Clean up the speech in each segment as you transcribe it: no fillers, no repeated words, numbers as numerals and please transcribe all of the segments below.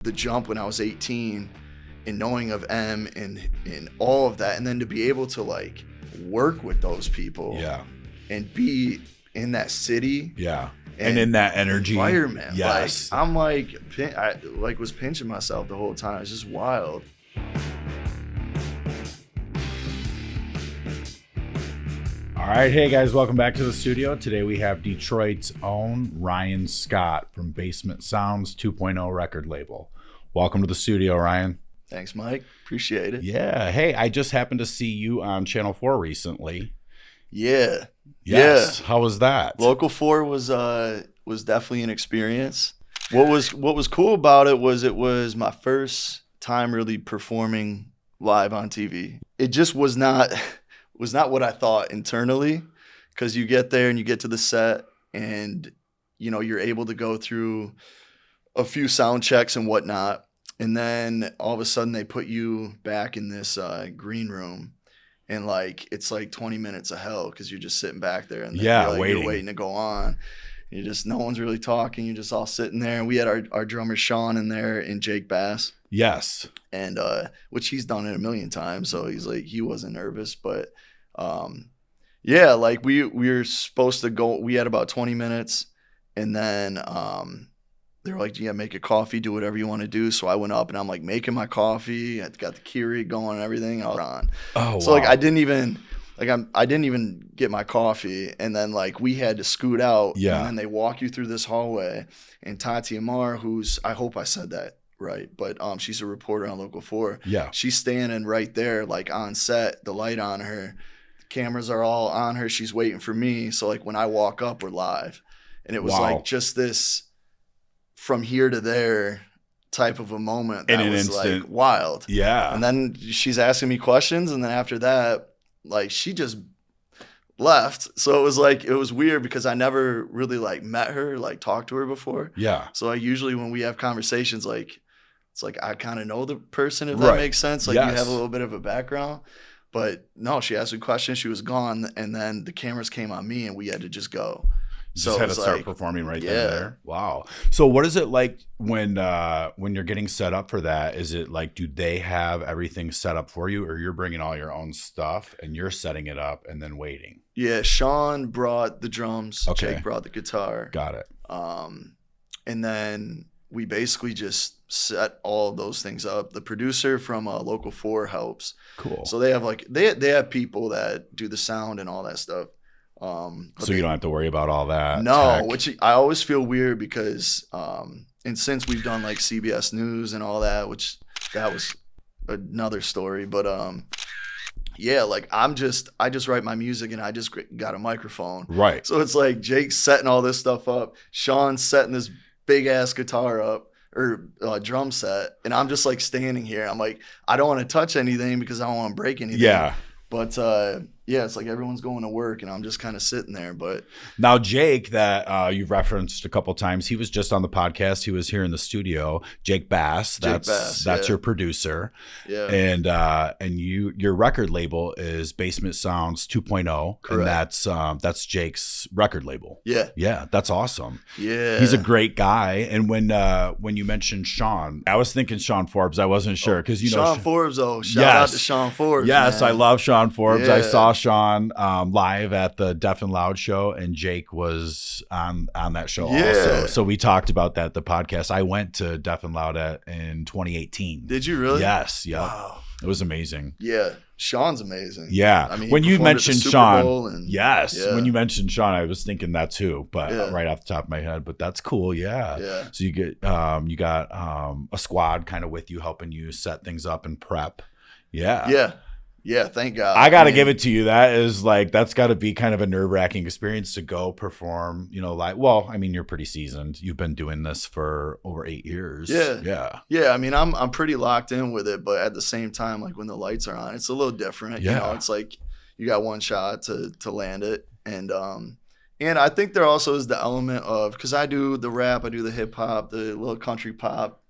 The jump when I was 18 and knowing of M and all of that, and then to be able to like work with those people and be in that city and in that energy environment. Yes. Like I'm I was pinching myself the whole time. It's just wild. All right, hey guys, welcome back to the studio. Today we have Detroit's own RYN SCOTT from Basement Sounds 2.0 record label. Welcome to the studio, Ryan. Thanks, Mike. Appreciate it. Yeah. Hey, I just happened to see you on Channel 4 recently. Yeah. Yes. Yeah. How was that? Local 4 was definitely an experience. What was cool about it was my first time really performing live on TV. It just was not what I thought internally, because you get there and you get to the set and, you know, you're able to go through a few sound checks and whatnot. And then all of a sudden they put you back in this green room and like, it's like 20 minutes of hell because you're just sitting back there and you're waiting to go on. You just, no one's really talking. You're just all sitting there. And we had our drummer Sean in there and Jake Bass. Yes. And which he's done it a million times. So he's like, he wasn't nervous, but yeah, like we were supposed to go, we had about 20 minutes and then they were like, yeah, make a coffee, do whatever you want to do. So I went up and I'm like making my coffee. I got the Keurig going and everything. I was on. Oh, so wow. Like I didn't even get my coffee. And then like we had to scoot out. Yeah. And then they walk you through this hallway. And Tati Amar, who's, I hope I said that right, but she's a reporter on Local 4. Yeah. She's standing right there, like on set, the light on her. The cameras are all on her. She's waiting for me. So like when I walk up, we're live. And it was like just this from here to there type of a moment that was instant. Like wild. Yeah. And then she's asking me questions. And then after that, like she just left. So it was weird because I never really like met her, like talked to her before. Yeah. So I usually, when we have conversations, like it's like I kind of know the person, if that makes sense. Like you have a little bit of a background. But no, she asked me questions. She was gone. And then the cameras came on me and we had to just go. So had to start performing right there. Wow. So what is it like when you're getting set up for that? Is it like, do they have everything set up for you, or you're bringing all your own stuff and you're setting it up and then waiting? Yeah, Sean brought the drums. Okay. Jake brought the guitar. Got it. And then we basically just set all of those things up. The producer from Local 4 helps. Cool. So they have like they have people that do the sound and all that stuff. So you don't have to worry about all that. No, tech. which I always feel weird because, and since we've done like CBS News and all that, which that was another story, but yeah, like I just write my music and I just got a microphone. Right. So it's like Jake's setting all this stuff up, Sean's setting this big ass guitar up or drum set, and I'm just like standing here. I'm like, I don't want to touch anything because I don't want to break anything. Yeah. But yeah, it's like everyone's going to work and I'm just kind of sitting there. But now Jake, that you've referenced a couple times, he was just on the podcast. He was here in the studio. Jake Bass, that's your producer. Yeah. And your record label is Basement Sounds 2.0. Correct. And that's Jake's record label. Yeah. Yeah, that's awesome. Yeah. He's a great guy. And when you mentioned Sean, I was thinking Sean Forbes. I wasn't sure because Sean Forbes. Oh, shout out to Sean Forbes. Yes, man. I love Sean Forbes. Yeah. I saw Sean live at the Deaf and Loud show, and Jake was on that show also. So we talked about that, the podcast. I went to Deaf and Loud in 2018. Did you really? Yes. Yeah. Wow. It was amazing. Yeah. Sean's amazing. Yeah. I mean, when you mentioned Sean, when you mentioned Sean, I was thinking that too, but right off the top of my head. But that's cool. Yeah. Yeah. So you got a squad kind of with you, helping you set things up and prep. Yeah. Yeah. Yeah, thank God. I got to give it to you. That's got to be kind of a nerve-wracking experience to go perform, well, I mean, you're pretty seasoned. You've been doing this for over 8 years. Yeah. Yeah. Yeah, I mean, I'm pretty locked in with it, but at the same time, like when the lights are on, it's a little different. Yeah. It's like you got one shot to land it. And I think there also is the element of, because I do the rap, I do the hip hop, the little country pop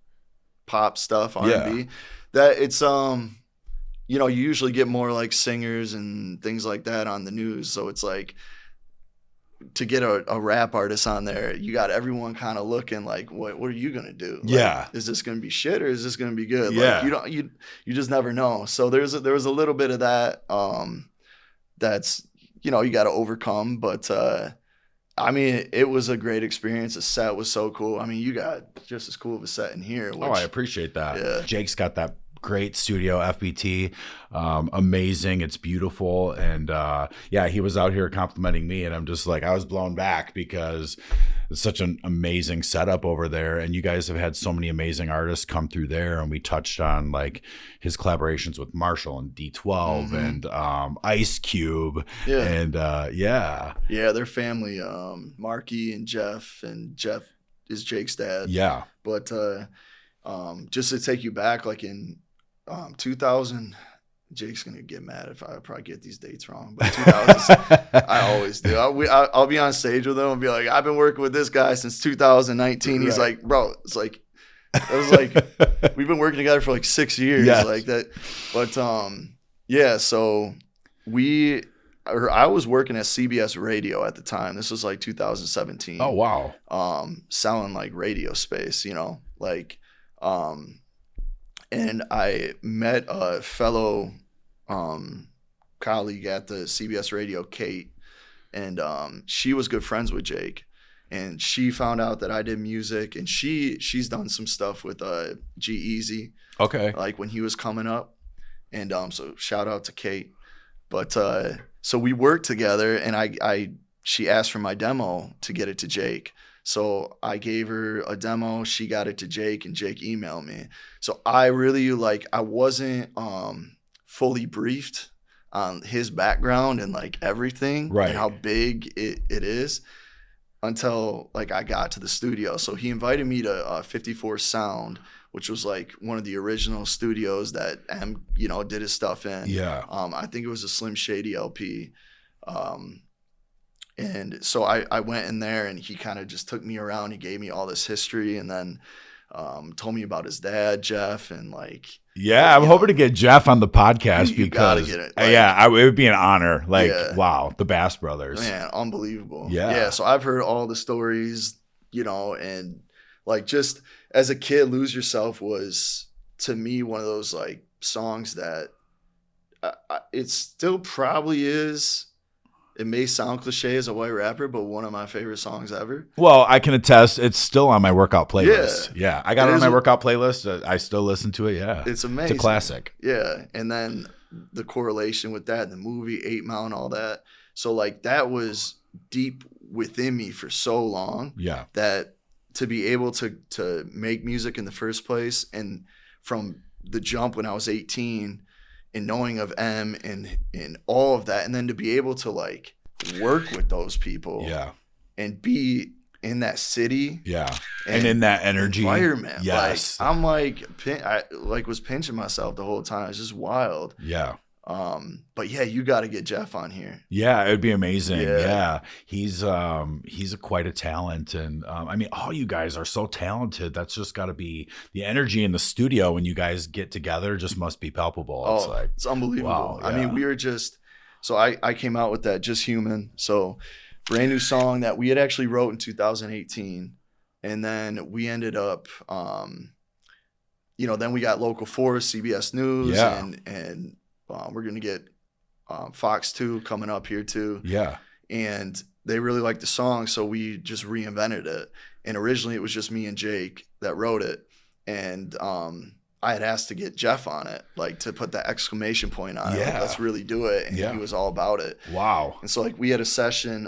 stuff, R&B, that it's you usually get more like singers and things like that on the news. So it's like to get a rap artist on there, you got everyone kind of looking like, what are you gonna do? Like, Yeah. is this gonna be shit or is this gonna be good? Yeah. Like, you just never know. So there was a little bit of that. That's, you got to overcome. But I mean, it was a great experience. The set was so cool. I mean, you got just as cool of a set in here. Which, I appreciate that. Yeah. Jake's got that great studio FBT, amazing. It's beautiful. And he was out here complimenting me, and I'm just like, I was blown back because it's such an amazing setup over there. And you guys have had so many amazing artists come through there. And we touched on like his collaborations with Marshall and D12 and Ice Cube. Yeah. And yeah, their family, Marky and Jeff is Jake's dad. Yeah. But just to take you back, like in 2000, Jake's gonna get mad if I probably get these dates wrong, but 2000, I always do. I'll be on stage with him and be like, I've been working with this guy since 2019. He's like, bro, it's like, I was like, we've been working together for like 6 years, like that. But yeah, so I was working at CBS Radio at the time. This was like 2017. Oh wow. Selling like radio space, and I met a fellow colleague at the CBS Radio, Kate, and she was good friends with Jake, and she found out that I did music, and she's done some stuff with G-Eazy, okay, like when he was coming up, and so shout out to Kate. But so we worked together, and she asked for my demo to get it to Jake. So I gave her a demo, she got it to Jake, and Jake emailed me. So I really I wasn't fully briefed on his background and like everything, right, and how big it is until like I got to the studio. So he invited me to 54 Sound, which was like one of the original studios that M, did his stuff in. Yeah. I think it was a Slim Shady LP. And so I went in there, and he kind of just took me around. He gave me all this history, and then told me about his dad, Jeff, and like. Yeah, I'm hoping to get Jeff on the podcast you because get it. it would be an honor. Wow, the Bass Brothers. Man, unbelievable. Yeah. So I've heard all the stories, and like just as a kid, Lose Yourself was to me one of those like songs that it still probably is. It may sound cliche as a white rapper, but one of my favorite songs ever. Well, I can attest. It's still on my workout playlist. Yeah. I got it on my workout playlist. I still listen to it. Yeah. It's amazing. It's a classic. Yeah. And then the correlation with that, the movie 8 Mile and all that. So like that was deep within me for so long. Yeah. That to be able to make music in the first place, and from the jump when I was 18, and knowing of M and all of that, and then to be able to like work with those people, and be in that city, and in that energy environment, yes, like I'm I was pinching myself the whole time. It's just wild, But yeah, you got to get Jeff on here. Yeah, it would be amazing. Yeah. He's quite a talent, and I mean, all you guys are so talented. That's just got to be the energy in the studio when you guys get together. Just must be palpable. It's unbelievable. Wow, I mean, we were just so I came out with that Just Human, so brand new song that we had actually wrote in 2018, and then we ended up, then we got Local 4, CBS News, and we're gonna get Fox 2 coming up here too. Yeah. And they really liked the song, so we just reinvented it. And originally it was just me and Jake that wrote it. And I had asked to get Jeff on it, like to put that exclamation point on it. Like, let's really do it. And he was all about it. Wow. And so like we had a session,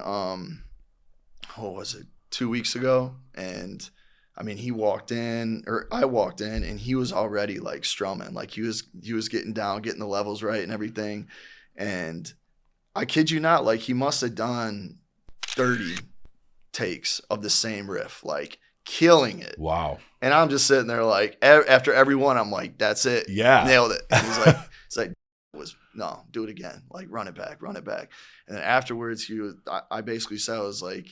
what was it, 2 weeks ago? And I mean, I walked in, and he was already like strumming, like he was getting down, getting the levels right and everything. And I kid you not, like he must have done 30 takes of the same riff, like killing it. Wow. And I'm just sitting there like, after every one, I'm like, that's it. Yeah. Nailed it. And he's like, no, do it again. Like run it back. And then afterwards I basically said, I was like,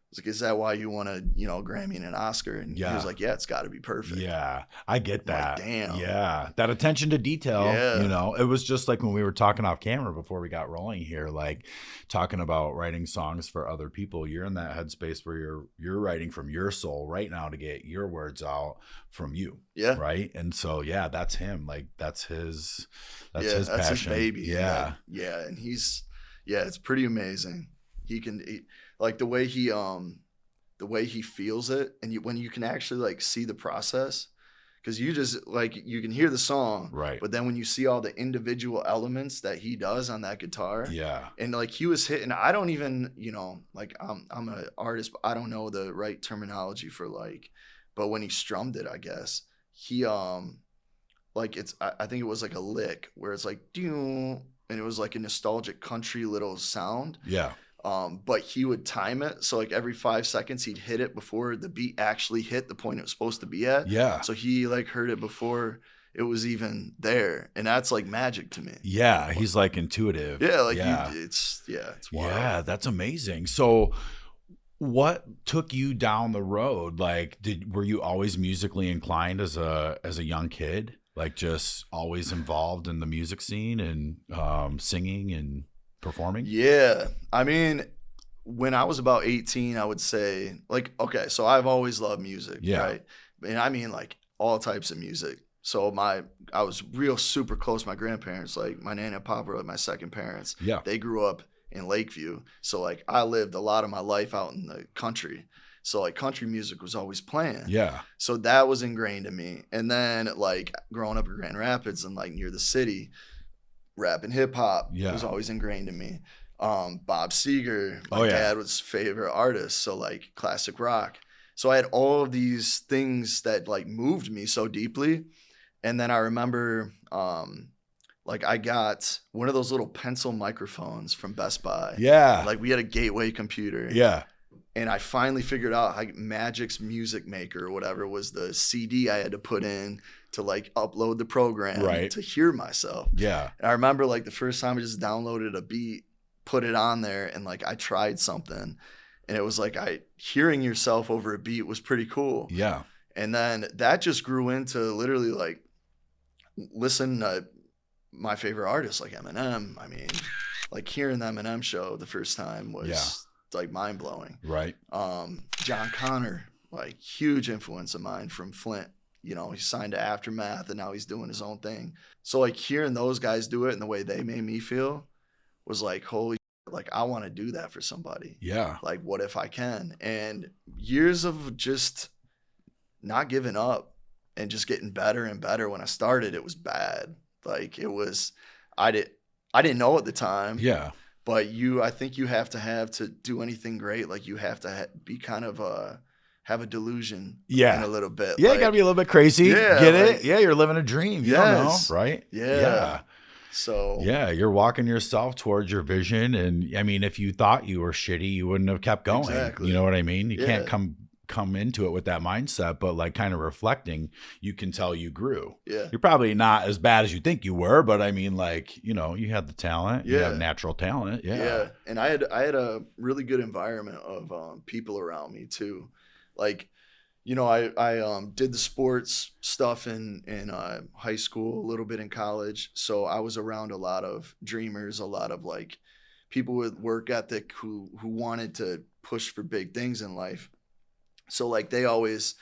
was like, is that why you won a, Grammy and an Oscar? And he was like, yeah, it's got to be perfect. Yeah, I get that. Like, damn. Yeah, that attention to detail. Yeah. It was just like when we were talking off camera before we got rolling here, like talking about writing songs for other people. You're in that headspace where you're writing from your soul right now to get your words out from you. Yeah. Right. And so that's him. Like that's his that's passion. his baby. Yeah. Yeah. And it's pretty amazing. Like the way he feels it, and when you can actually like see the process, because you just like you can hear the song, right? But then when you see all the individual elements that he does on that guitar, and like he was hitting, I don't even like I'm an artist, but I don't know the right terminology for like, but when he strummed it, I guess he like I think it was like a lick where it's like and it was like a nostalgic country little sound. Yeah. But he would time it. So like every 5 seconds he'd hit it before the beat actually hit the point it was supposed to be at. Yeah. So he like heard it before it was even there. And that's like magic to me. Yeah. He's like intuitive. Yeah. Like it's wild. Yeah. That's amazing. So what took you down the road? Like, were you always musically inclined as a young kid? Like just always involved in the music scene and singing and performing? Yeah. I mean, when I was about 18, I would say like, okay, so I've always loved music, right? And I mean like all types of music. So I was real super close to my grandparents. Like my Nana and Papa were like my second parents. Yeah. They grew up in Lakeview. So like I lived a lot of my life out in the country. So like country music was always playing. Yeah. So that was ingrained in me. And then like growing up in Grand Rapids and like near the city, rap and hip hop was always ingrained in me. Bob Seger, my dad was favorite artist. So like classic rock. So I had all of these things that like moved me so deeply. And then I remember like I got one of those little pencil microphones from Best Buy. Yeah. Like we had a Gateway computer. Yeah. And I finally figured out how Magic's Music Maker or whatever was the CD I had to put in to like upload the program to hear myself. Yeah. And I remember like the first time I just downloaded a beat, put it on there, and like I tried something, and it was like hearing yourself over a beat was pretty cool. Yeah. And then that just grew into literally like listen to my favorite artists like Eminem. I mean, like hearing the Eminem show the first time was like mind blowing. Right. Jon Connor, like huge influence of mine from Flint. He signed to Aftermath and now he's doing his own thing. So like hearing those guys do it and the way they made me feel was like, holy shit, like I want to do that for somebody. Yeah. Like what if I can? And years of just not giving up and just getting better and better. When I started, it was bad. Like it was, I didn't know at the time. Yeah. But I think you have to do anything great. Like you have to be kind of have a delusion in a little bit. Yeah, like, you got to be a little bit crazy. Yeah, Get it? Yeah, you're living a dream. You don't know, right? Yeah. So. Yeah, you're walking yourself towards your vision. And I mean, if you thought you were shitty, you wouldn't have kept going. Exactly. You know what I mean? You can't come into it with that mindset, but like kind of reflecting, you can tell you grew. Yeah. You're probably not as bad as you think you were, but I mean, like, you had the talent. You have natural talent. Yeah. Yeah. And I had a really good environment of people around me too. Like, I did the sports stuff in high school, a little bit in college. So I was around a lot of dreamers, a lot of like people with work ethic who wanted to push for big things in life. So like they always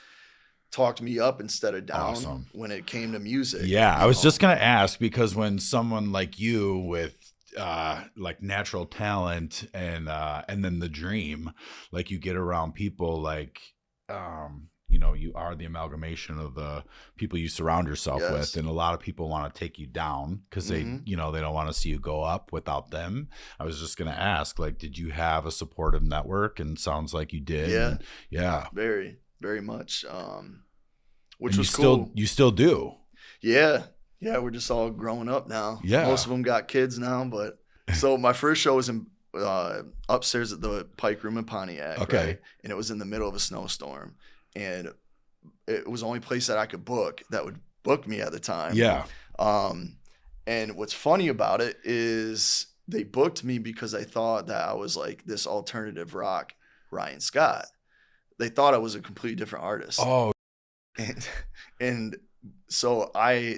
talked me up instead of down when it came to music. Yeah, I was just going to ask, because when someone like you with like natural talent and then the dream, like you get around people like you are the amalgamation of the people you surround yourself with, and a lot of people want to take you down because they they don't want to see you go up without them. I was just going to ask, like, did you have a supportive network? And sounds like you did. Yeah, very, very much. Which and was cool. You still do. Yeah, we're just all growing up now. Yeah, most of them got kids now, but so my first show was in upstairs at the Pike Room in Pontiac. Okay, right? And it was in the middle of a snowstorm. And it was the only place that I could book that would book me at the time. Yeah. And what's funny about it is they booked me because they thought that I was like this alternative rock Ryan Scott. They thought I was a completely different artist. Oh, and so I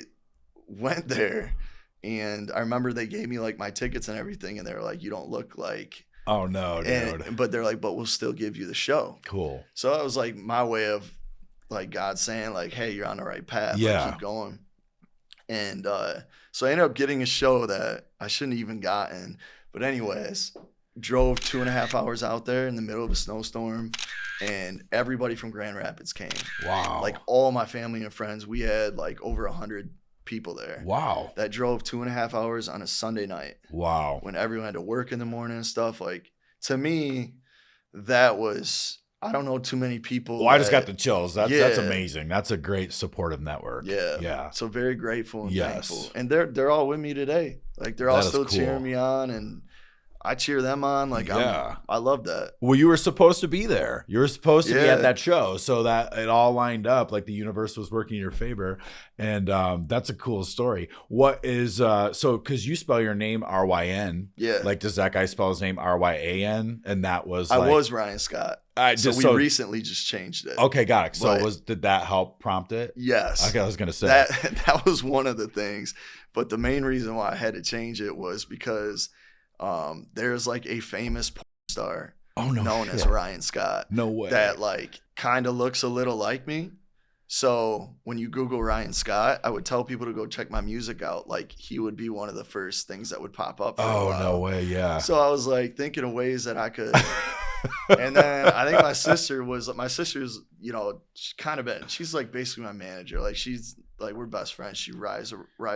went there, and I remember they gave me like my tickets and everything, and they were like, "You don't look like." oh no, dude. But they're like, "But we'll still give you the show." Cool. So that was like my way of like God saying like, "Hey, you're on the right path. Yeah. Like, keep going." And so I ended up getting a show that I shouldn't have even gotten. But anyways, drove 2.5 hours out there in the middle of a snowstorm, and everybody from Grand Rapids came. Wow. Like all my family and friends. We had like over 100 people there. Wow. That drove 2.5 hours on a Sunday night. Wow. When everyone had to work in the morning and stuff. Like, to me, that was, I don't know too many people. Well, I just got the chills. That's amazing. That's a great supportive network. Yeah. Yeah. So very grateful and Yes. thankful. And they're all with me today. Like, they're all That is still cool. cheering me on, and I cheer them on. Like, Yeah. I love that. Well, you were supposed to be there. You were supposed to be Yeah. at that show, so that it all lined up. Like the universe was working in your favor, and that's a cool story. What is so? Because you spell your name RYN. Yeah. Like, does that guy spell his name RYAN? And that was I like, was Ryan Scott. So we recently just changed it. Okay, got it. So But- did that help prompt it? Yes. Okay, I was gonna say That was one of the things. But the main reason why I had to change it was because there's like a famous porn star known as Ryan Scott No way. that like kind of looks a little like me. So when you Google Ryan Scott, I would tell people to go check my music out. Like, he would be one of the first things that would pop up. For a while. No way. Yeah. So I was like thinking of ways that I could. And then I think my sister's, you know, she's like basically my manager. Like, she's like, we're best friends. She rides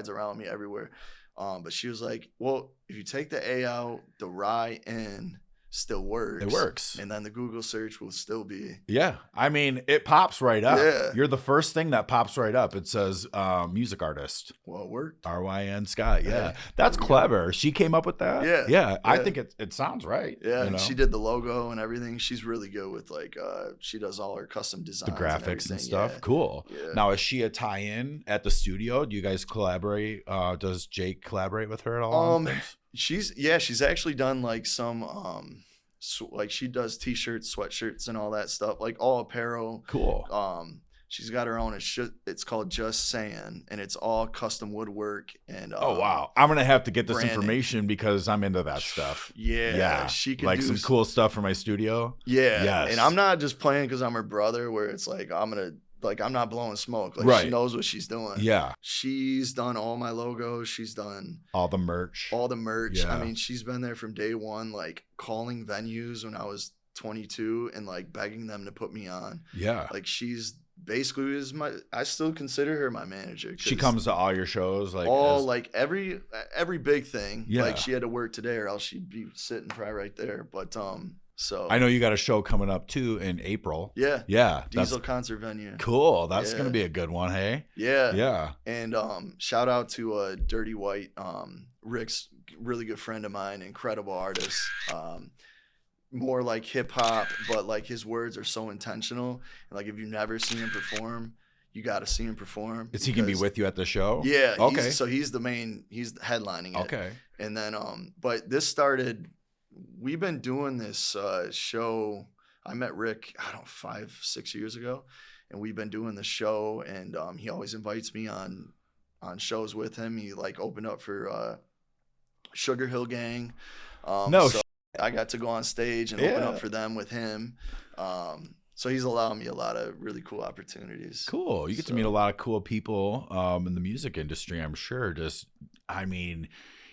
around me everywhere. But she was like, well, if you take the A out, the RYN still works. It works. And then the Google search will still be. Yeah. I mean, it pops right up. Yeah. You're the first thing that pops right up. It says music artist. Well, it worked. RYN Scott. Yeah. Yeah. That's clever. She came up with that. Yeah. Yeah. I Yeah. think it sounds right. Yeah, you and know? she did the logo and everything. She's really good with like she does all her custom designs, the graphics and everything. stuff. Yeah. Cool. Yeah. Now, is she a tie-in at the studio? Do you guys collaborate? Does Jake collaborate with her at all? on things? She's actually done like some like she does t-shirts, sweatshirts, and all that stuff, like all apparel. Cool. She's got her own. It's called Just Saying, and it's all custom woodwork. And Oh wow, I'm gonna have to get this branding. information because I'm into that stuff. Yeah, she can like do some cool stuff for my studio. Yeah, Yes. and I'm not just playing because I'm her brother. Where it's like I'm not blowing smoke. Like, Right. she knows what she's doing. Yeah, She's done all my logos. She's done all the merch. all the merch. Yeah. I mean, she's been there from day one, like calling venues when I was 22 and like begging them to put me on. Yeah, Like, she's basically I still consider her my manager. she comes to all your shows, like like every big thing. Yeah. Like, she had to work today or else she'd be sitting probably right there. But so I know you got a show coming up too in April. yeah, Yeah, Diesel concert venue. cool. That's Yeah. gonna be a good one. Hey, Yeah. yeah, And shout out to Dirty White, Rick's really good friend of mine, incredible artist. More like hip hop, but like his words are so intentional. And like, if you've never seen him perform, you got to see him perform. is he gonna be with you at the show? Yeah. Okay. He's headlining it. Okay. And then but this started. We've been doing this show. I met Rick, 5-6 years ago, and we've been doing the show. And he always invites me on shows with him. He like opened up for SugarHill Gang. So I got to go on stage and open up for them with him. So he's allowed me a lot of really cool opportunities. Cool. You get to meet a lot of cool people in the music industry, I'm sure.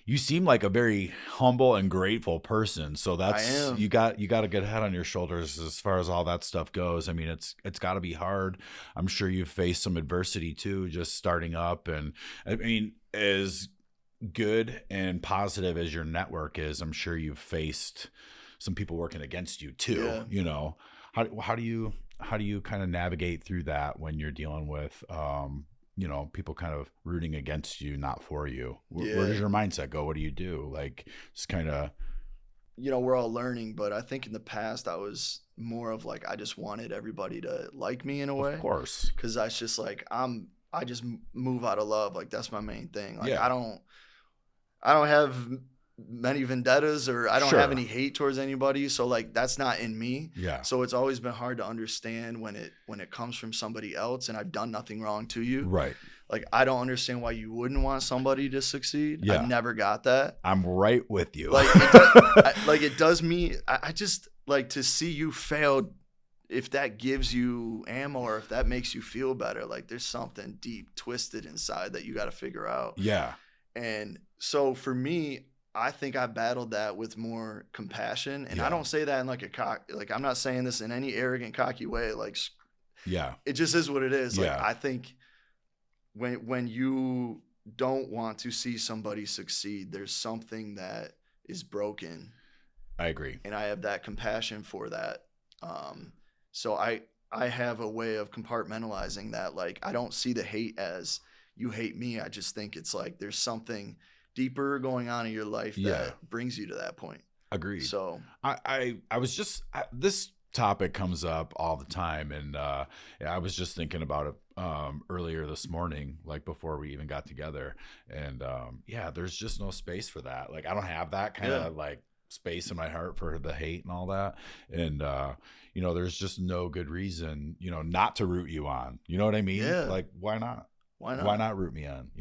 You seem like a very humble and grateful person. So that's I am. you got a good head on your shoulders as far as all that stuff goes. I mean, it's got to be hard. I'm sure you've faced some adversity too, just starting up. And I mean, as good and positive as your network is, I'm sure you've faced some people working against you too. Yeah. You know, how do you kind of navigate through that when you're dealing with people kind of rooting against you, not for you? Where does your mindset go? What do you do? Like, just kind of, we're all learning, but I think in the past I was more of like, I just wanted everybody to like me in a way. of course. Cause I just like, I just move out of love. Like, that's my main thing. Like, Yeah. I don't have many vendettas, or I don't Sure. have any hate towards anybody. So like that's not in me. Yeah. So it's always been hard to understand when it comes from somebody else and I've done nothing wrong to you. Right. Like I don't understand why you wouldn't want somebody to succeed. Yeah. I never got that. I'm right with you. Like it does me. I just like to see you fail. If that gives you ammo or if that makes you feel better, like there's something deep twisted inside that you got to figure out. Yeah. And so for me, I think I battled that with more compassion. And I don't say that in like I'm not saying this in any arrogant, cocky way. Like, yeah, it just is what it is. Like, Yeah. I think when you don't want to see somebody succeed, there's something that is broken. I agree. And I have that compassion for that. So I have a way of compartmentalizing that. Like, I don't see the hate as you hate me. I just think it's like there's something deeper going on in your life that brings you to that point. Agreed. So I was just this topic comes up all the time, and I was just thinking about it earlier this morning, like before we even got together, and there's just no space for that. Like I don't have that kind of like space in my heart for the hate and all that, and there's just no good reason not to root you on. You know what I mean? Like why not? Why not root me on,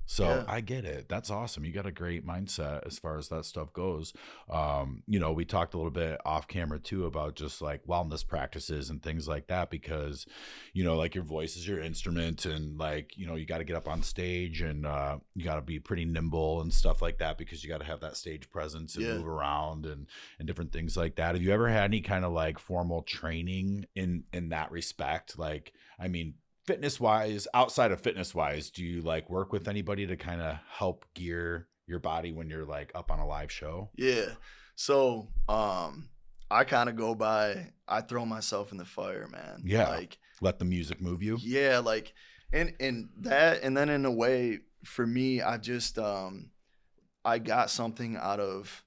So I get it. That's awesome. You got a great mindset as far as that stuff goes. We talked a little bit off camera too about just like wellness practices and things like that, because, like your voice is your instrument, and like, you got to get up on stage, and you got to be pretty nimble and stuff like that, because you got to have that stage presence and move around and different things like that. Have you ever had any kind of like formal training in that respect? Like, I mean, fitness wise, outside of fitness wise, do you like work with anybody to kind of help gear your body when you're like up on a live show? Yeah. So, I kind of go by, I throw myself in the fire, man. Yeah. Like, let the music move you. Yeah. Like, and that, and then in a way for me, I just, I got something out of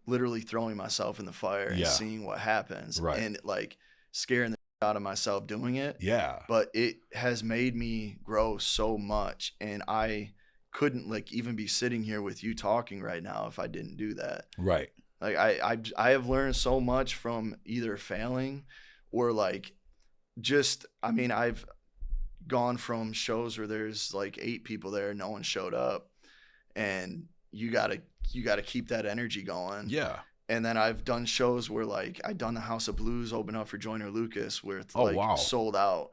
literally throwing myself in the fire and seeing what happens, and like scaring the out of myself doing it. Yeah. But it has made me grow so much, and I couldn't like even be sitting here with you talking right now if I didn't do that. Right. Like I have learned so much from either failing or like just, I mean, I've gone from shows where there's like 8 people there, no one showed up, and you gotta keep that energy going. Yeah. And then I've done shows where like I done the House of Blues open up for Joyner Lucas, where it's sold out,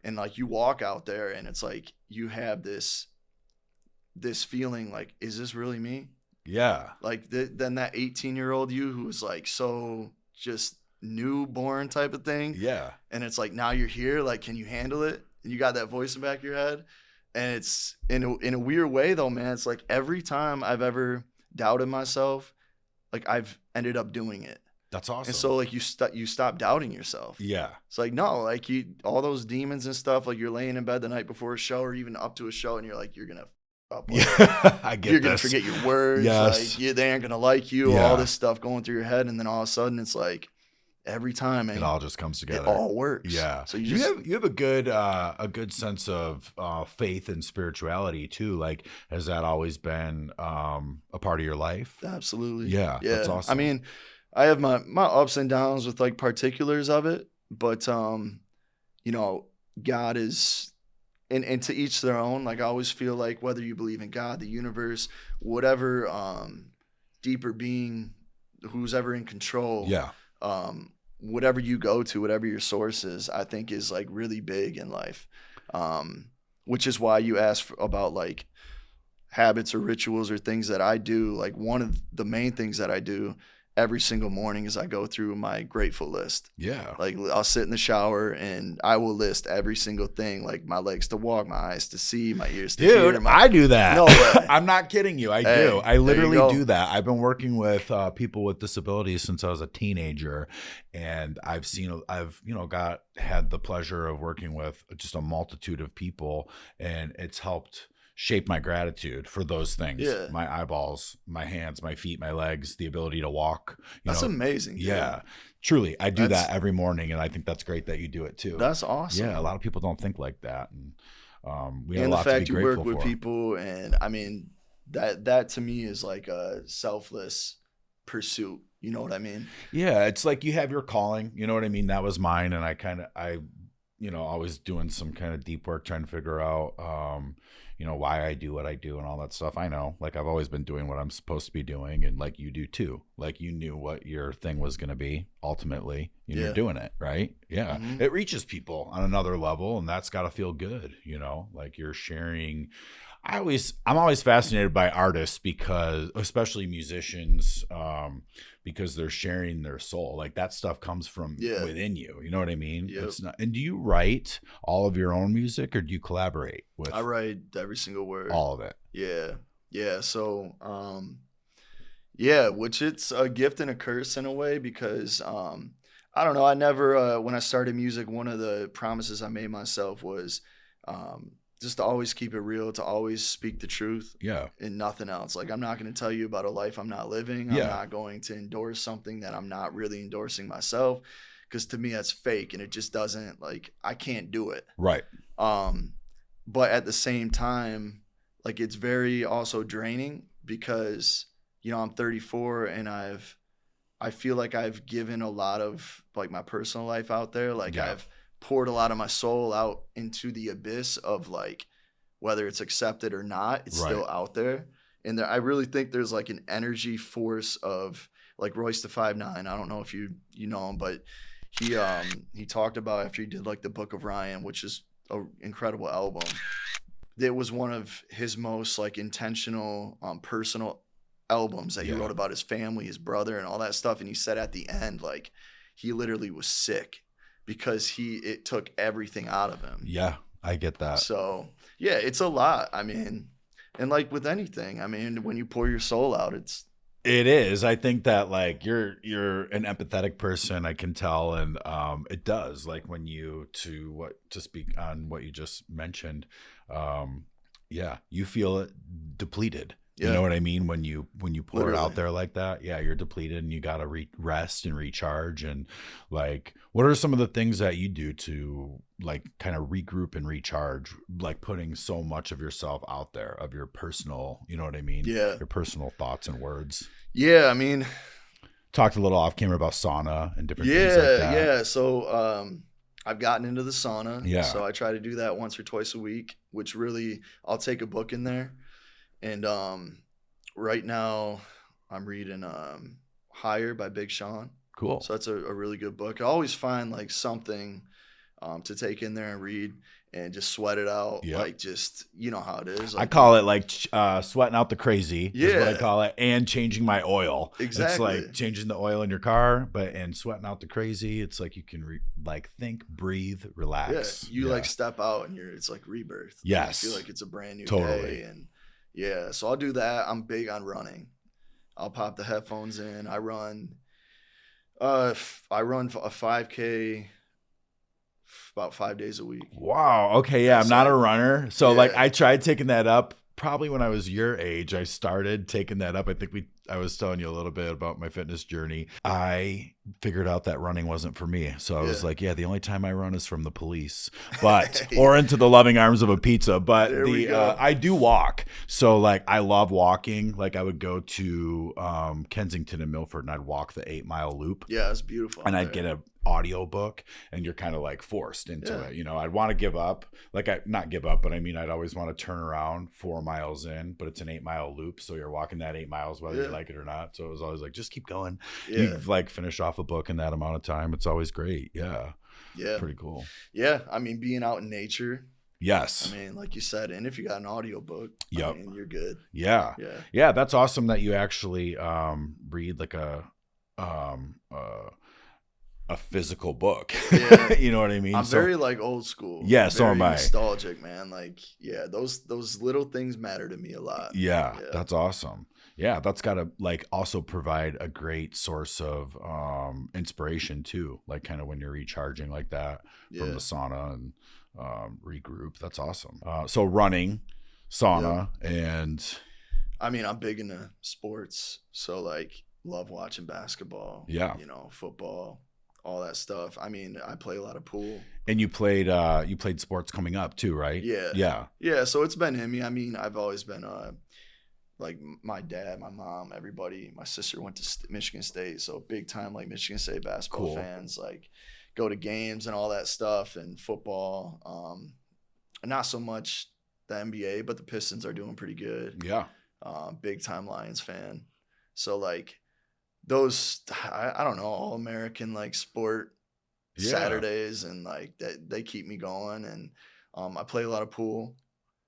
and like you walk out there and it's like you have this feeling like, is this really me? Yeah. Like then that 18-year-old you who was like so just newborn type of thing. Yeah. And it's like now you're here, like can you handle it? And you got that voice in the back of your head, and it's in a weird way though, man. It's like every time I've ever doubted myself, like I've ended up doing it. That's awesome. And so like you stop doubting yourself. Yeah. It's like, no, like all those demons and stuff, like you're laying in bed the night before a show or even up to a show, and you're like, you're going to up. Like, I get you're going to forget your words. Yes. Like they aren't going to like you. All this stuff going through your head. And then all of a sudden it's like every time, man, it all just comes together. It all works. Yeah. So you have a good sense of faith and spirituality too. Like, has that always been a part of your life? Absolutely. Yeah. That's awesome. I mean, I have my ups and downs with like particulars of it, but God is, and to each their own. Like I always feel like whether you believe in God, the universe, whatever deeper being, who's ever in control. Yeah. Whatever you go to, whatever your source is, I think is like really big in life. Which is why you asked about like habits or rituals or things that I do. Like one of the main things that I do every single morning is I go through my grateful list. Yeah. Like I'll sit in the shower and I will list every single thing, like my legs to walk, my eyes to see, my ears to hear. Dude, I do that. No way. I'm not kidding you. I do. I literally do that. I've been working with people with disabilities since I was a teenager, and I've had the pleasure of working with just a multitude of people, and it's helped shape my gratitude for those things. Yeah. My eyeballs, my hands, my feet, my legs, the ability to walk. That's amazing. Yeah. Truly. I do that every morning, and I think that's great that you do it too. That's awesome. Yeah. A lot of people don't think like that. And we have and a lot the fact to be you work grateful with for. People, and I mean, that to me is like a selfless pursuit. You know what I mean? Yeah, it's like you have your calling. You know what I mean? That was mine, and I always doing some kind of deep work trying to figure out, why I do what I do and all that stuff. I know, like, I've always been doing what I'm supposed to be doing, and like you do too. Like, you knew what your thing was going to be ultimately, and you're doing it, right? Yeah. Mm-hmm. It reaches people on another level, and that's got to feel good, like you're sharing. I'm always fascinated by artists because, especially musicians, because they're sharing their soul. Like, that stuff comes from within you. You know what I mean? Yep. It's not. And do you write all of your own music, or do you collaborate with? I write every single word. All of it. Yeah. So, which it's a gift and a curse in a way because, I don't know. I never, when I started music, one of the promises I made myself was, just to always keep it real, to always speak the truth. Yeah. And nothing else. Like, I'm not going to tell you about a life I'm not living. I'm not going to endorse something that I'm not really endorsing myself. Because to me, that's fake. And it just doesn't, like, I can't do it. Right. But at the same time, like, it's very also draining because, I'm 34 and I feel like I've given a lot of, like, my personal life out there. Like, I've poured a lot of my soul out into the abyss of, like, whether it's accepted or not, it's still out there. And I really think there's like an energy force of, like, Royce the 5'9". I don't know if you know him, but he talked about after he did like the Book of Ryan, which is an incredible album. It was one of his most like intentional, personal albums that he wrote about his family, his brother, and all that stuff. And he said at the end, like, he literally was sick because it took everything out of him. Yeah, I get that. So, yeah, it's a lot. I mean, and like with anything, I mean, when you pour your soul out, it is. I think that, like, you're an empathetic person, I can tell, and it does, like, when to speak on what you just mentioned, you feel it depleted. You know what I mean? When you pour it out there like that, you're depleted and you got to rest and recharge. And, like, what are some of the things that you do to, like, kind of regroup and recharge, like putting so much of yourself out there, of your personal, you know what I mean? Yeah. Your personal thoughts and words. Yeah. I mean, talked a little off camera about sauna and different things like that. Yeah. So, I've gotten into the sauna. Yeah. So I try to do that once or twice a week, which really, I'll take a book in there. And right now I'm reading Higher by Big Sean. Cool. So that's a really good book. I always find like something to take in there and read and just sweat it out. Yep. Like, just, you know how it is. Like, I call it like sweating out the crazy is what I call it, and changing my oil. Exactly. It's like changing the oil in your car, and sweating out the crazy. It's like you can think, breathe, relax. Yeah. You like step out and it's like rebirth. Yes. I feel like it's a brand new totally. day. And yeah, so I'll do that. I'm big on running. I'll pop the headphones in. I run a 5K about 5 days a week. Wow. Okay. Yeah. I'm not a runner. So like, I tried taking that up probably when I was your age. I started taking that up. I think I was telling you a little bit about my fitness journey. I figured out that running wasn't for me. So I was like, the only time I run is from the police, or into the loving arms of a pizza. But I do walk. So like, I love walking. Like, I would go to Kensington and Milford and I'd walk the 8-mile loop. Yeah, it's beautiful. And I'd get a audio book, and you're kind of like forced into it. I'd want to give up, not give up, but I mean, I'd always want to turn around 4 miles in, but it's an 8-mile loop. So you're walking that 8 miles, whether you like it or not. So it was always like, just keep going. You like finish off a book in that amount of time. It's always great. Yeah. Pretty cool. Yeah. I mean, being out in nature. Yes. I mean, like you said, and if you got an audio book, I mean, you're good. Yeah. That's awesome that you actually read like a physical book. You know what I mean? I'm very like old school. Yeah, so am I. Nostalgic, man. Like, those little things matter to me a lot. Yeah, that's awesome. Yeah, that's got to like also provide a great source of inspiration too. Like, kind of when you're recharging like that from the sauna and regroup. That's awesome. So running, sauna, and I mean, I'm big into sports. So like, love watching basketball. Yeah. Football. All that stuff. I mean, I play a lot of pool. And you played sports coming up too, right? Yeah. So it's been in me. I mean, I've always been like my dad, my mom, everybody, my sister went to Michigan State, so big time like Michigan State basketball fans, like go to games and all that stuff, and football. Not so much the NBA, but the Pistons are doing pretty good. Yeah. Big time Lions fan. So like those, I don't know, all American like sport Saturdays, and like that they keep me going. And I play a lot of pool,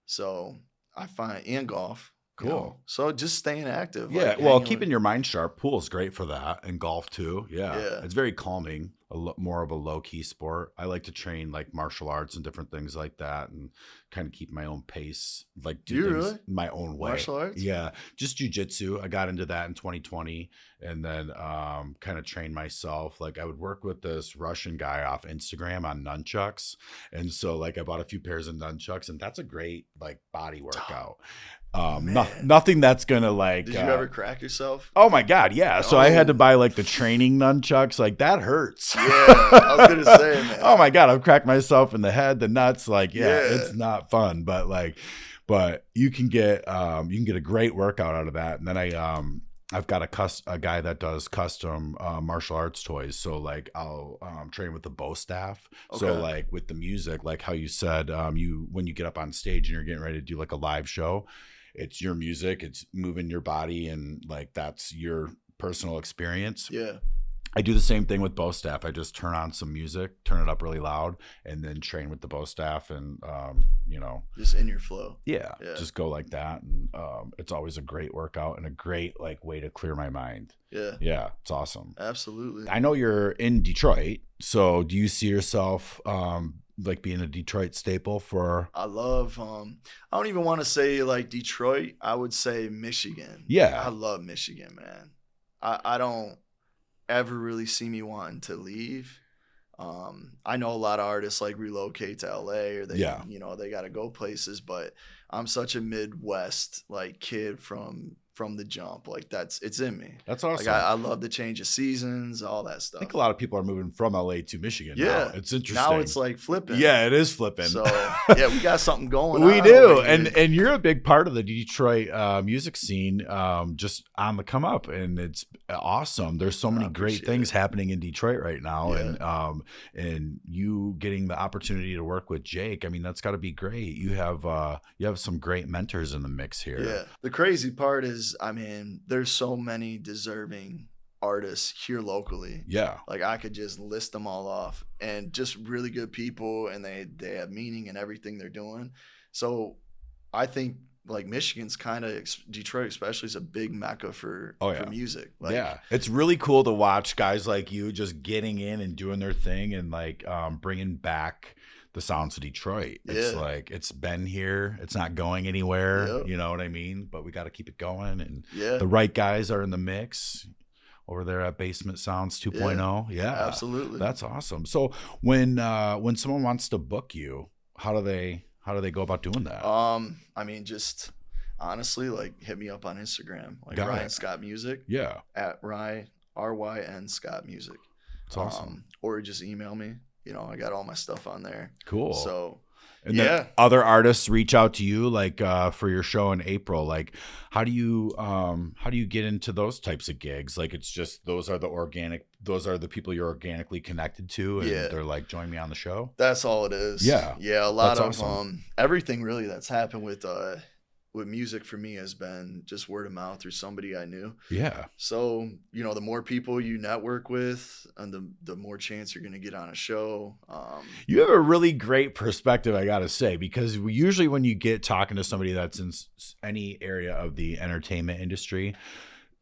so I find, and golf. Cool. You know? So just staying active. Yeah. Like Well, keeping your mind sharp. Pool is great for that, and golf too. Yeah. It's very calming. More of a low key sport. I like to train like martial arts and different things like that, and kind of keep my own pace. Like do things really? my own way. Martial arts? Yeah. Just jujitsu. I got into that in 2020, and then kind of trained myself. Like I would work with this Russian guy off Instagram on nunchucks, and so like I bought a few pairs of nunchucks, and that's a great like body workout. Nothing that's gonna like. Did you ever crack yourself? Oh my god, yeah. So I had to buy like the training nunchucks. Like that hurts. Yeah, I was gonna say, man. Oh my god, I've cracked myself in the head, the nuts. Like, it's not fun, but you can get a great workout out of that. And then I've got a guy that does custom martial arts toys. So like I'll train with the bow staff. Okay. So like with the music, like how you said, when you get up on stage and you're getting ready to do like a live show, it's your music, it's moving your body, and like that's your personal experience. Yeah. I do the same thing with bow staff. I just turn on some music, turn it up really loud, and then train with the bow staff, and just in your flow. Yeah, just go like that, and it's always a great workout and a great like way to clear my mind. Yeah, it's awesome. Absolutely. I know you're in Detroit, so do you see yourself like being a Detroit staple for? I love. I don't even want to say like Detroit. I would say Michigan. Yeah, I love Michigan, man. I don't ever really see me wanting to leave. I know a lot of artists like relocate to LA, or they they got to go places, but I'm such a Midwest like kid from the jump. Like it's in me. That's awesome. Like I love the change of seasons, all that stuff. I think a lot of people are moving from LA to Michigan. Yeah, now. It's interesting. Now it's like flipping. Yeah, it is flipping. So yeah, we got something going. We do, and you're a big part of the Detroit music scene, just on the come up, and it's awesome. There's so many great things happening in Detroit right now, and you getting the opportunity to work with Jake. I mean, that's got to be great. You have some great mentors in the mix here. Yeah. The crazy part is, I mean, there's so many deserving artists here locally. Yeah. Like I could just list them all off, and just really good people, and they have meaning in everything they're doing. So I think like Michigan's kind of, Detroit especially, is a big mecca for music. Like, yeah. It's really cool to watch guys like you just getting in and doing their thing, and like bringing back the sounds of Detroit. It's like, it's been here. It's not going anywhere. Yep. You know what I mean? But we got to keep it going. And the right guys are in the mix over there at Basement Sounds 2.0. Yeah, absolutely. That's awesome. So when someone wants to book you, how do they go about doing that? I mean, just honestly, like hit me up on Instagram, like RYN SCOTT Music. Yeah. At RYN SCOTT Music. That's awesome. Or just email me. You know, I got all my stuff on there. Cool. So, and then other artists reach out to you, like for your show in April. Like, how do you get into those types of gigs? Like, it's just those are the people you're organically connected to, and they're like, join me on the show. That's all it is. Yeah, yeah. A lot of everything really that's happened with music for me has been just word of mouth through somebody I knew. Yeah. So, you know, the more people you network with, and the more chance you're going to get on a show. You have a really great perspective, I got to say, because usually when you get talking to somebody that's in any area of the entertainment industry,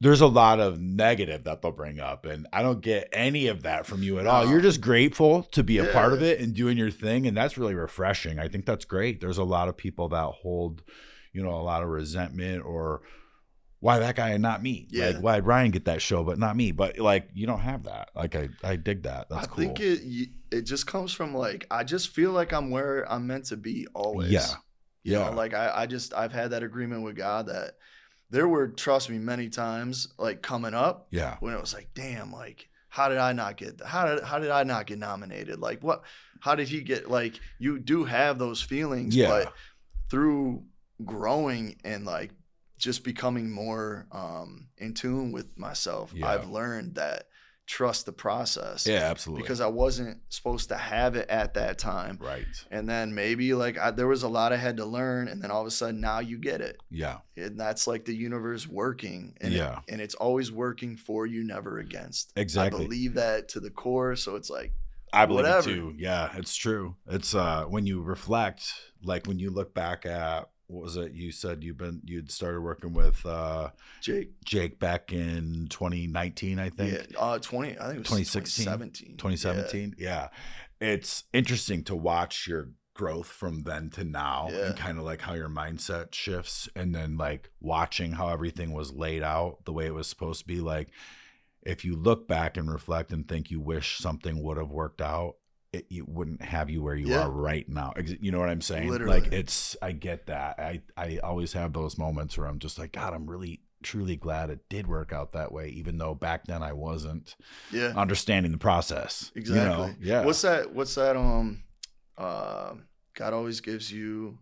there's a lot of negative that they'll bring up, and I don't get any of that from you at all. You're just grateful to be a part of it and doing your thing, and that's really refreshing. I think that's great. There's a lot of people that hold, you know, a lot of resentment, or why that guy and not me? Yeah. Like, why'd Ryan get that show but not me? But like, you don't have that. Like, I dig that. That's cool. I think it just comes from like, I just feel like I'm where I'm meant to be always. Yeah. You know, like I've had that agreement with God that there were, trust me, many times like coming up. Yeah. When it was like, damn, like, how did I not get how did I not get nominated? Like how did he get, like, you do have those feelings, but through growing and like just becoming more in tune with myself, I've learned that trust the process. Yeah, absolutely. Because I wasn't supposed to have it at that time. Right. And then maybe like there was a lot I had to learn, and then all of a sudden now you get it. Yeah. And that's like the universe working. And and it's always working for you, never against. Exactly. I believe that to the core. So it's like, I believe whatever. it too. Yeah, it's true. It's when you reflect, like when you look back at, what was it? You said you'd started working with Jake back in 2019, I think. Yeah, I think it was 2016. 2017. Yeah. It's interesting to watch your growth from then to now, and kind of like how your mindset shifts, and then like watching how everything was laid out the way it was supposed to be. Like, if you look back and reflect and think you wish something would have worked out, it wouldn't have you where you are right now. You know what I'm saying? Literally. Like, I get that. I always have those moments where I'm just like, God, I'm really truly glad it did work out that way, even though back then I wasn't understanding the process. Exactly. You know? Yeah. What's that God always gives you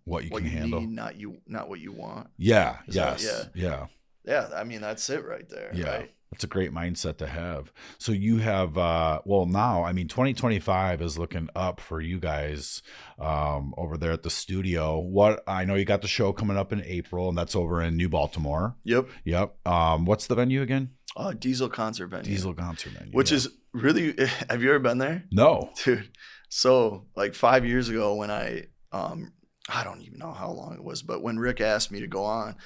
what you can handle, need, not what you want. Yeah. Yeah. I mean, that's it right there. Yeah. Right? That's a great mindset to have. So you have, now, I mean, 2025 is looking up for you guys over there at the studio. I know you got the show coming up in April, and that's over in New Baltimore. Yep. What's the venue again? Diesel Concert Venue. Diesel Concert Venue. Which is really, have you ever been there? No. Dude. So like 5 years ago when I don't even know how long it was, but when Rick asked me to go on,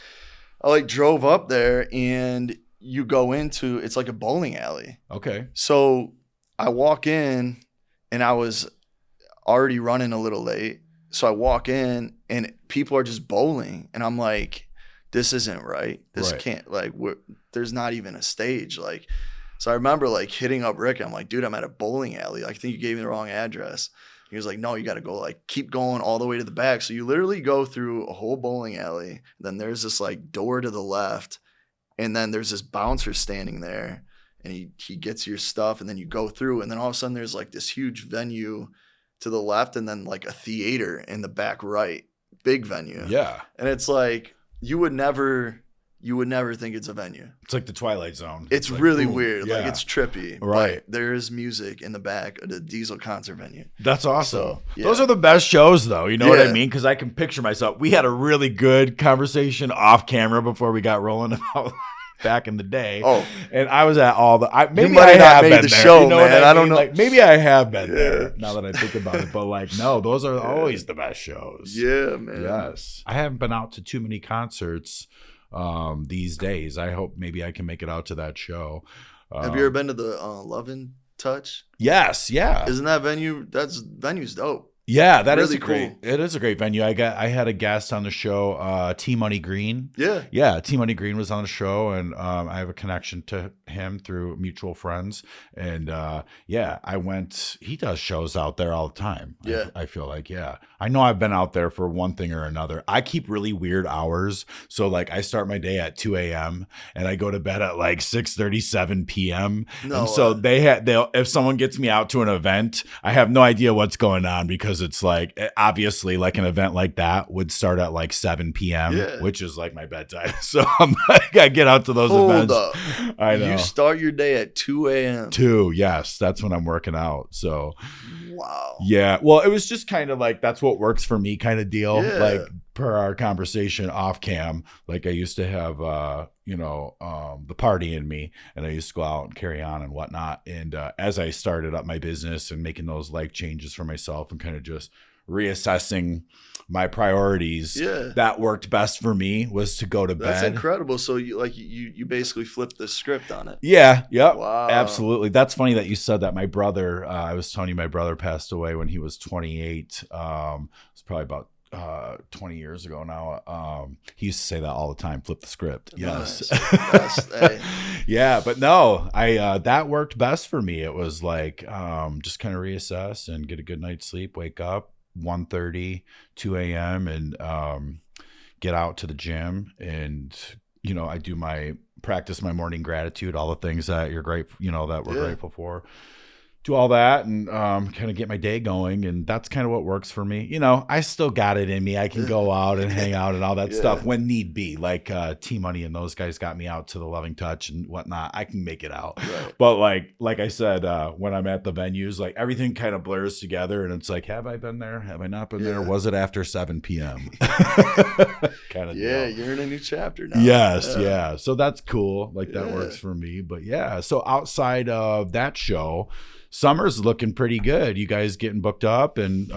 I like drove up there, and you go into, it's like a bowling alley. Okay. So I walk in, and I was already running a little late. So I walk in, and people are just bowling, and I'm like, this isn't right. This can't, like, there's not even a stage. Like, so I remember like hitting up Rick. I'm like, dude, I'm at a bowling alley. I think you gave me the wrong address. He was like, no, you got to go, like, keep going all the way to the back. So you literally go through a whole bowling alley. Then there's this like door to the left. And then there's this bouncer standing there, and he gets your stuff, and then you go through, and then all of a sudden there's like this huge venue to the left, and then like a theater in the back right, big venue. Yeah. And it's like, you would never think it's a venue. It's like the Twilight Zone. It's like, really boom. weird. Yeah. Like, it's trippy. Right. There's music in the back of the Diesel Concert Venue. That's awesome. So, Those are the best shows, though. You know what I mean? Because I can picture myself. We had a really good conversation off camera before we got rolling about back in the day. Oh, and I was at all the. Maybe I have been there. Show, you know man. I don't know. Like, maybe I have been there. Now that I think about it, but like, no, those are always the best shows. Yeah, man. Yes, I haven't been out to too many concerts these days. I hope maybe I can make it out to that show. Have you ever been to the Love and Touch? Yes. Yeah. Isn't that venue's dope? Yeah, that really is cool. It is a great venue. I had a guest on the show, T Money Green. Yeah, T Money Green was on the show, and I have a connection to him through mutual friends. And I went. He does shows out there all the time. Yeah, I feel like I know I've been out there for one thing or another. I keep really weird hours, so like I start my day at 2 a.m. and I go to bed at like 6:37 p.m. No, and so they'll if someone gets me out to an event, I have no idea what's going on because it's like obviously like an event like that would start at like 7 p.m. Which is like my bedtime. So I'm like I get out to those events. Up. I know. You start your day at 2 a.m. 2, yes, that's when I'm working out. So wow. Yeah. Well, it was just kind of like that's what works for me kind of deal. Yeah. Like per our conversation off cam, like I used to have the party in me, and I used to go out and carry on and whatnot. And as I started up my business and making those life changes for myself and kind of just reassessing my priorities, that worked best for me was to go to bed. That's incredible. So you basically flipped the script on it. Yeah. Yep. Wow. Absolutely. That's funny that you said that. My brother, I was telling you, my brother passed away when he was 28. It's probably about 20 years ago now. He used to say that all the time, flip the script. Yes. Nice. Hey. Yeah, but no, I that worked best for me. It was like just kind of reassess and get a good night's sleep, wake up 1:30, 2 a.m. and get out to the gym, and I do practice my morning gratitude, all the things that you're grateful, that we're grateful for. do all that and kind of get my day going. And that's kind of what works for me. You know, I still got it in me. I can go out and hang out and all that stuff when need be. Like T-Money and those guys got me out to the Loving Touch and whatnot. I can make it out. Right. But like I said, when I'm at the venues, like everything kind of blurs together and it's like, have I been there? Have I not been there? Was it after 7 p.m.? Kind of deal. You're in a new chapter now. Yes, yeah. So that's cool. Like that works for me. But yeah, so outside of that show, summer's looking pretty good. You guys getting booked up and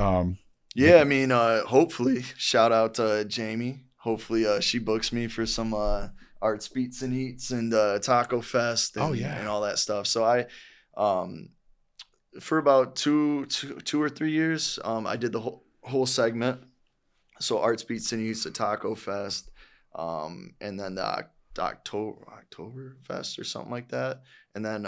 yeah, I mean, hopefully, shout out to Jamie. Hopefully she books me for some Arts Beats and Eats and Taco Fest and all that stuff. So I for about two or 3 years, I did the whole segment. So Arts Beats and Eats, the Taco Fest, and then the October Fest or something like that. And then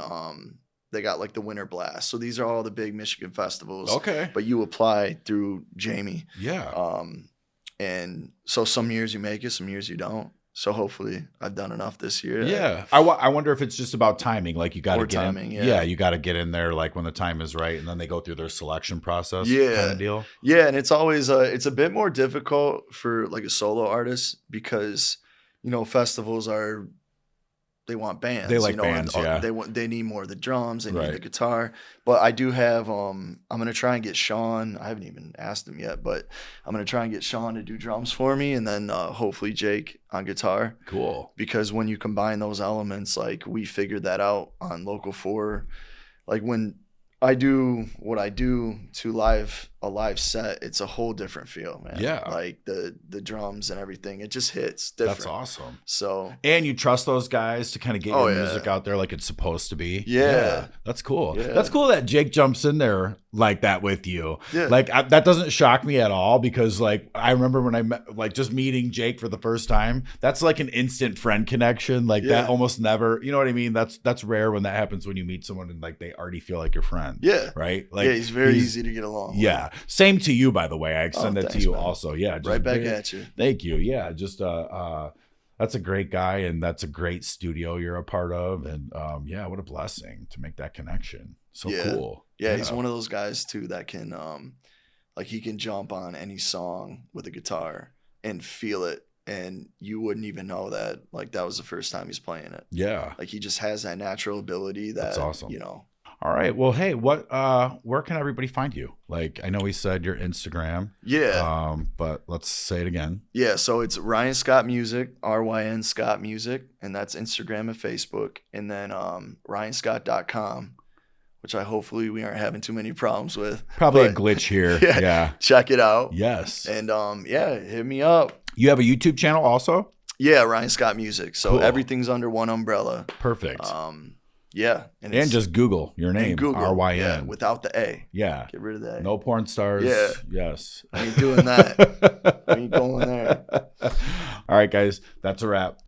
they got like the Winter Blast. So these are all the big Michigan festivals. Okay. But you apply through Jamie. Yeah. And so some years you make it, some years you don't. So hopefully I've done enough this year. Yeah. I wonder if it's just about timing. Like you got to get timing, in. You got to get in there like when the time is right. And then they go through their selection process kind of deal. Yeah. And it's always, it's a bit more difficult for like a solo artist because, you know, festivals they want bands. They like bands, They need more of the drums. They need the guitar. But I do have. I'm gonna try and get Sean. I haven't even asked him yet, but I'm gonna try and get Sean to do drums for me, and then hopefully Jake on guitar. Cool. Because when you combine those elements, like we figured that out on Local 4, like when I do what I do to a live set, it's a whole different feel, man. Yeah. Like the drums and everything, it just hits different. That's awesome. So and you trust those guys to kind of get your music out there like it's supposed to be. Yeah. That's cool. Yeah. That's cool that Jake jumps in there like that with you. Yeah. Like that doesn't shock me at all because like I remember when I met, like just meeting Jake for the first time, that's like an instant friend connection. Like that almost never, you know what I mean? That's rare when that happens when you meet someone and like they already feel like your friend. Yeah. Right? Like he's very easy to get along with. Same to you, by the way. I extend that to you, man. Also. Yeah. Just right back at you. Thank you. Yeah. Just that's a great guy and that's a great studio you're a part of. And what a blessing to make that connection. So cool. Yeah, he's one of those guys too that can like he can jump on any song with a guitar and feel it. And you wouldn't even know that like that was the first time he's playing it. Yeah. Like he just has that natural ability that's awesome. You know. All right. Well, hey, where can everybody find you? Like, I know we said your Instagram. Yeah. But let's say it again. Yeah. So it's RYN SCOTT Music, RYN SCOTT Music, and that's Instagram and Facebook. And then RYNScott.com, which hopefully we aren't having too many problems with. Probably a glitch here. Yeah. Check it out. Yes. And hit me up. You have a YouTube channel also? Yeah, RYN SCOTT Music. So everything's under one umbrella. Perfect. Yeah. And just Google your name, RYN. Yeah, without the A. Yeah. Get rid of the A. No porn stars. Yeah. Yes. I ain't doing that. I ain't going there. All right, guys. That's a wrap.